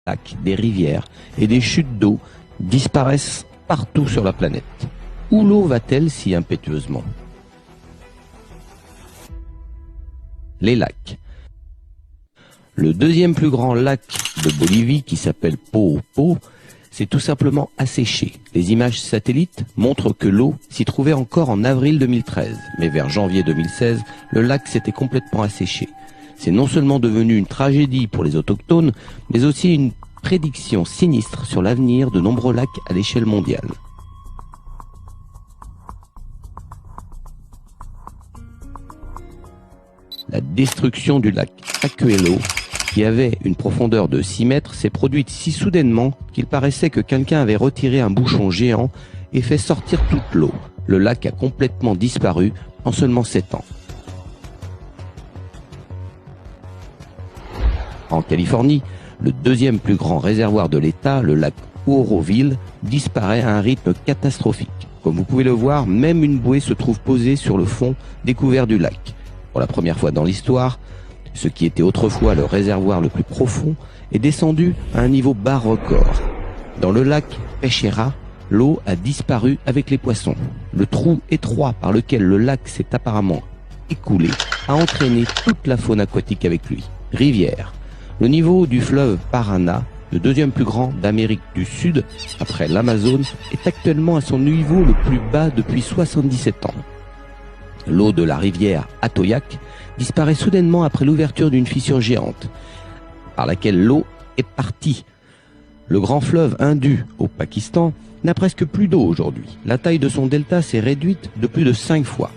lacs, des rivières et des chutes d'eau disparaissent partout sur la planète. Où l'eau va-t-elle si impétueusement? Les lacs. Le deuxième plus grand lac de Bolivie, qui s'appelle Poopó, s'est tout simplement asséché. Les images satellites montrent que l'eau s'y trouvait encore en avril 2013, mais vers janvier 2016, le lac s'était complètement asséché. C'est non seulement devenu une tragédie pour les autochtones, mais aussi une prédiction sinistre sur l'avenir de nombreux lacs à l'échelle mondiale. La destruction du lac Acuelo, qui avait une profondeur de 6 mètres, s'est produite si soudainement qu'il paraissait que quelqu'un avait retiré un bouchon géant et fait sortir toute l'eau. Le lac a complètement disparu en seulement 7 ans. En Californie, le deuxième plus grand réservoir de l'État, le lac Oroville, disparaît à un rythme catastrophique. Comme vous pouvez le voir, même une bouée se trouve posée sur le fond découvert du lac. Pour la première fois dans l'histoire, ce qui était autrefois le réservoir le plus profond est descendu à un niveau bas record. Dans le lac Pechera, l'eau a disparu avec les poissons. Le trou étroit par lequel le lac s'est apparemment écoulé a entraîné toute la faune aquatique avec lui. Rivière. Le niveau du fleuve Paraná, le deuxième plus grand d'Amérique du Sud, après l'Amazone, est actuellement à son niveau le plus bas depuis 77 ans. L'eau de la rivière Atoyac disparaît soudainement après l'ouverture d'une fissure géante, par laquelle l'eau est partie. Le grand fleuve Indus, au Pakistan, n'a presque plus d'eau aujourd'hui. La taille de son delta s'est réduite de plus de 5 fois.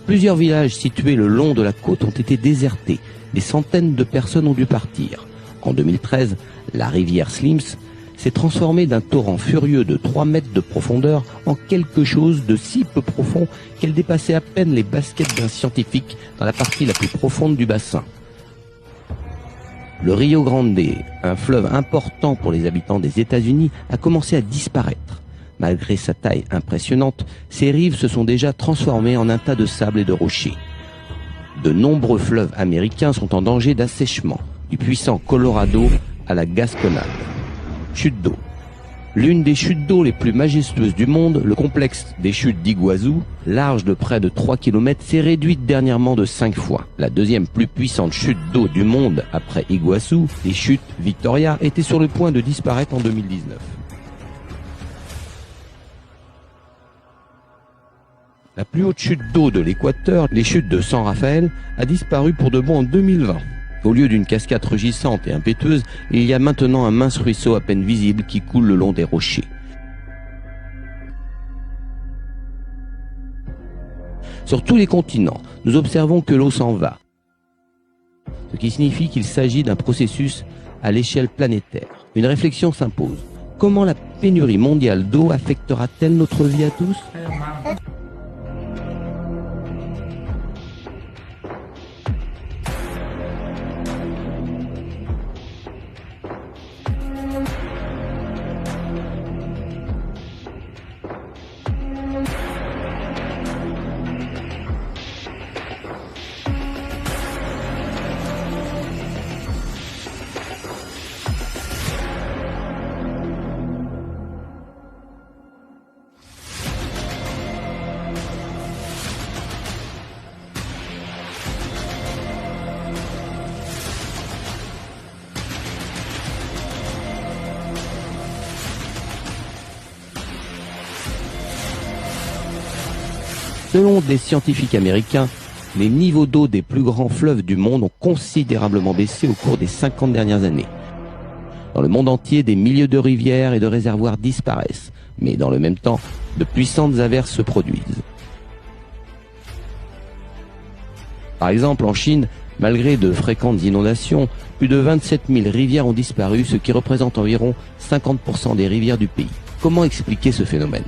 Plusieurs villages situés le long de la côte ont été désertés. Des centaines de personnes ont dû partir. En 2013, la rivière Slims s'est transformée d'un torrent furieux de 3 mètres de profondeur en quelque chose de si peu profond qu'elle dépassait à peine les baskets d'un scientifique dans la partie la plus profonde du bassin. Le Rio Grande, un fleuve important pour les habitants des États-Unis, a commencé à disparaître. Malgré sa taille impressionnante, ses rives se sont déjà transformées en un tas de sable et de rochers. De nombreux fleuves américains sont en danger d'assèchement, du puissant Colorado à la Gasconade. Chute d'eau. L'une des chutes d'eau les plus majestueuses du monde, le complexe des chutes d'Iguazu, large de près de 3 km, s'est réduite dernièrement de 5 fois. La deuxième plus puissante chute d'eau du monde après Iguazu, les chutes Victoria, était sur le point de disparaître en 2019. La plus haute chute d'eau de l'Équateur, les chutes de San Rafael, a disparu pour de bon en 2020. Au lieu d'une cascade rugissante et impétueuse, il y a maintenant un mince ruisseau à peine visible qui coule le long des rochers. Sur tous les continents, nous observons que l'eau s'en va, ce qui signifie qu'il s'agit d'un processus à l'échelle planétaire. Une réflexion s'impose. Comment la pénurie mondiale d'eau affectera-t-elle notre vie à tous ? Selon des scientifiques américains, les niveaux d'eau des plus grands fleuves du monde ont considérablement baissé au cours des 50 dernières années. Dans le monde entier, des milliers de rivières et de réservoirs disparaissent, mais dans le même temps, de puissantes averses se produisent. Par exemple, en Chine, malgré de fréquentes inondations, plus de 27 000 rivières ont disparu, ce qui représente environ 50% des rivières du pays. Comment expliquer ce phénomène ?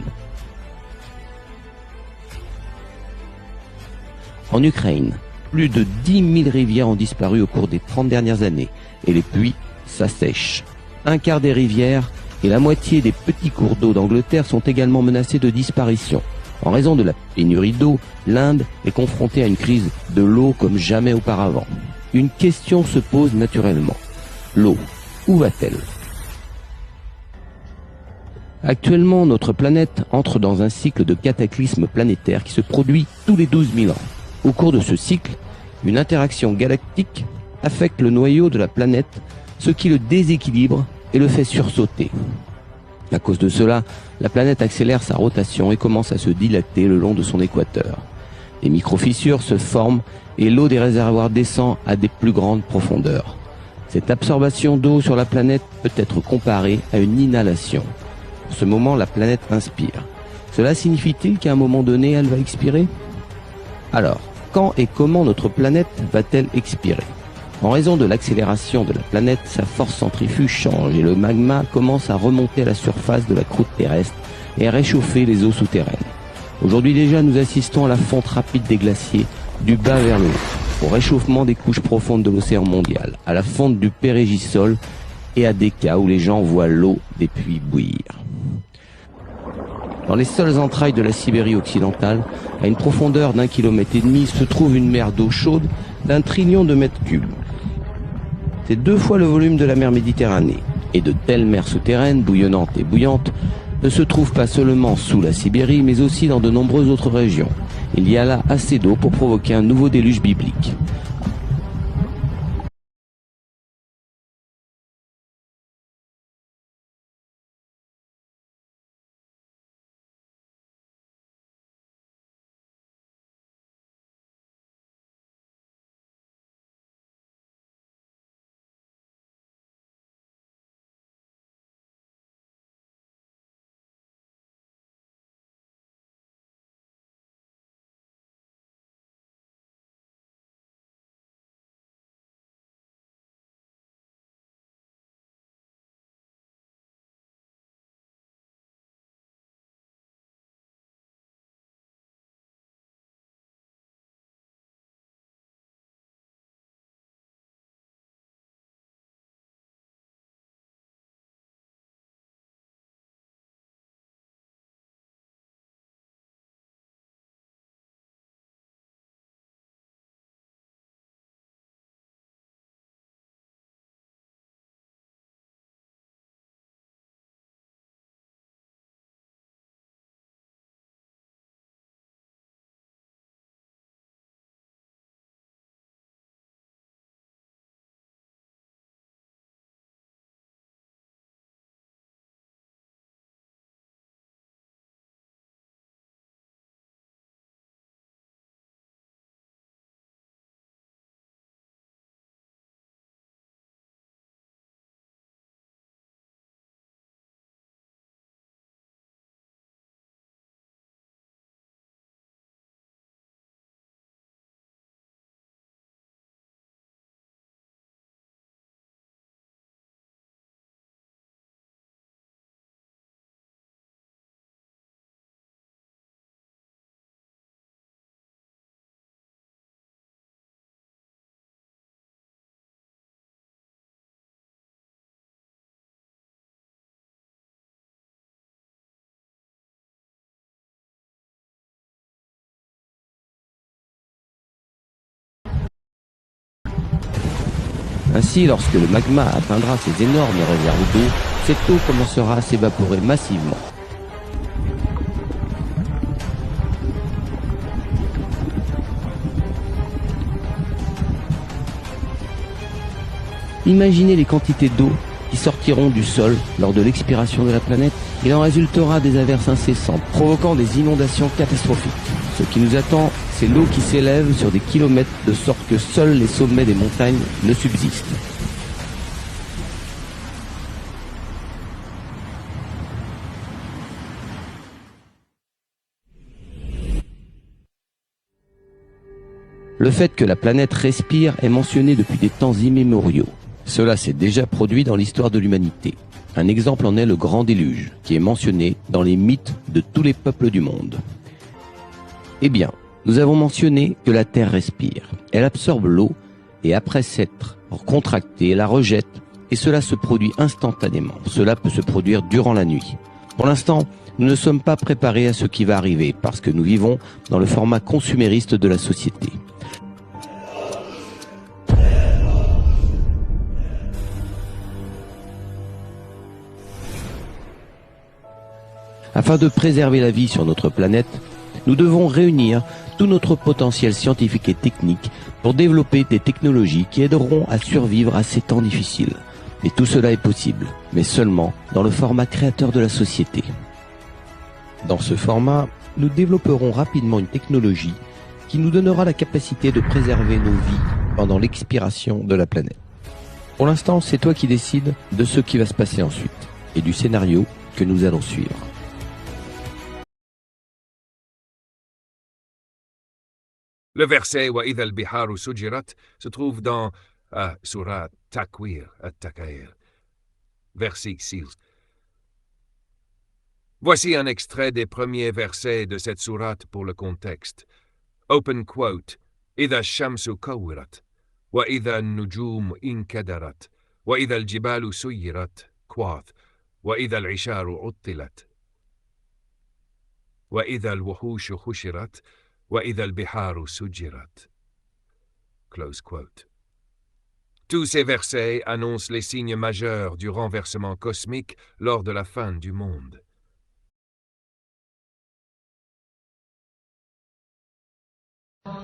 En Ukraine, plus de 10 000 rivières ont disparu au cours des 30 dernières années et les puits s'assèchent. Un quart des rivières et la moitié des petits cours d'eau d'Angleterre sont également menacés de disparition. En raison de la pénurie d'eau, l'Inde est confrontée à une crise de l'eau comme jamais auparavant. Une question se pose naturellement. L'eau, où va-t-elle ? Actuellement, notre planète entre dans un cycle de cataclysme planétaire qui se produit tous les 12 000 ans. Au cours de ce cycle, une interaction galactique affecte le noyau de la planète, ce qui le déséquilibre et le fait sursauter. À cause de cela, la planète accélère sa rotation et commence à se dilater le long de son équateur. Des micro-fissures se forment et l'eau des réservoirs descend à des plus grandes profondeurs. Cette absorption d'eau sur la planète peut être comparée à une inhalation. En ce moment, la planète inspire. Cela signifie-t-il qu'à un moment donné, elle va expirer? Alors, quand et comment notre planète va-t-elle expirer? En raison de l'accélération de la planète, sa force centrifuge change et le magma commence à remonter à la surface de la croûte terrestre et à réchauffer les eaux souterraines. Aujourd'hui déjà, nous assistons à la fonte rapide des glaciers du bas vers le haut, au réchauffement des couches profondes de l'océan mondial, à la fonte du pérégisol et à des cas où les gens voient l'eau des puits bouillir. Dans les seules entrailles de la Sibérie occidentale, à une profondeur d'1,5 km, se trouve une mer d'eau chaude d'1 trillion de mètres cubes. C'est 2 fois le volume de la mer Méditerranée. Et de telles mers souterraines, bouillonnantes et bouillantes, ne se trouvent pas seulement sous la Sibérie, mais aussi dans de nombreuses autres régions. Il y a là assez d'eau pour provoquer un nouveau déluge biblique. Ainsi, lorsque le magma atteindra ces énormes réserves d'eau, cette eau commencera à s'évaporer massivement. Imaginez les quantités d'eau qui sortiront du sol lors de l'expiration de la planète. Il en résultera des averses incessantes, provoquant des inondations catastrophiques. Ce qui nous attend, c'est l'eau qui s'élève sur des kilomètres de sorte que seuls les sommets des montagnes ne subsistent. Le fait que la planète respire est mentionné depuis des temps immémoriaux. Cela s'est déjà produit dans l'histoire de l'humanité. Un exemple en est le Grand Déluge, qui est mentionné dans les mythes de tous les peuples du monde. Eh bien, nous avons mentionné que la Terre respire. Elle absorbe l'eau et après s'être contractée, la rejette et cela se produit instantanément. Cela peut se produire durant la nuit. Pour l'instant, nous ne sommes pas préparés à ce qui va arriver parce que nous vivons dans le format consumériste de la société. Afin de préserver la vie sur notre planète, nous devons réunir tout notre potentiel scientifique et technique pour développer des technologies qui aideront à survivre à ces temps difficiles. Et tout cela est possible, mais seulement dans le format créateur de la société. Dans ce format, nous développerons rapidement une technologie qui nous donnera la capacité de préserver nos vies pendant l'expiration de la planète. Pour l'instant, c'est toi qui décides de ce qui va se passer ensuite et du scénario que nous allons suivre. Le verset « Wa idha al-biharu sujirat » se trouve dans Surah Takwir at-Takair, verset 6. Voici un extrait des premiers versets de cette sourate pour le contexte. Open quote. إذا الشمس كورت وإذا النجوم انكدرت وإذا الجبال سيرت quoth وإذا العشار عطلت وإذا الوحوش حشرت وإذا البحار سجرت. Close quote. Tous ces versets annoncent les signes majeurs du renversement cosmique lors de la fin du monde.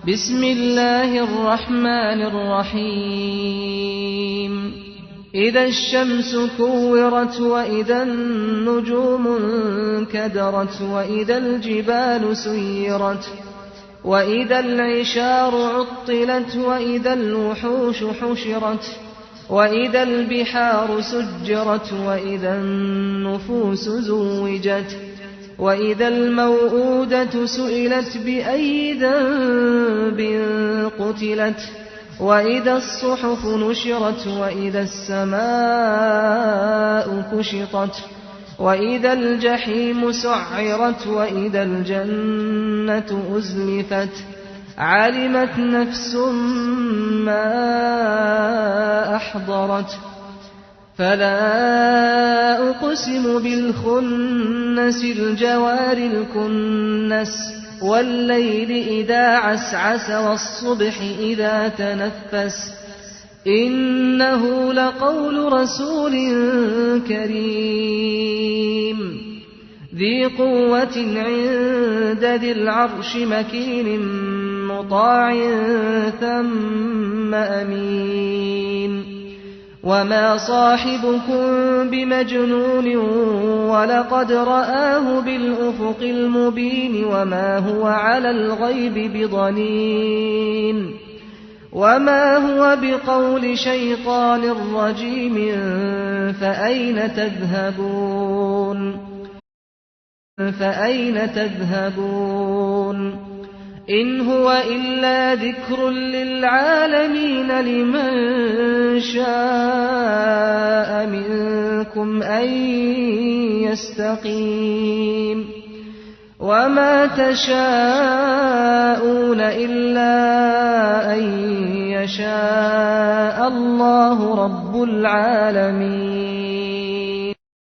بسم الله الرحمن الرحيم إذا الشمس كورت وإذا النجوم انكدرت وإذا الجبال سيرت وإذا العشار عطلت وإذا الوحوش حشرت وإذا البحار سجرت وإذا النفوس زوجت وإذا الموءودة سئلت بأي ذنب قتلت وإذا الصحف نشرت وإذا السماء كشطت وإذا الجحيم سعرت وإذا الجنة أزلفت علمت نفس ما أحضرت فلا أقسم بالخنس الجوار الكنس والليل إذا عسعس والصبح إذا تنفس إنه لقول رسول كريم ذي قوة عند ذي العرش مكين مطاع ثم أمين وما صاحبكم بمجنون ولقد رآه بالأفق المبين وما هو على الغيب بضنين وما هو بقول شيطان رجيم فأين تذهبون إن هو إلا ذكر للعالمين لمن شاء منكم أن يستقيم وما تشاءون إلا أن يشاء الله رب العالمين.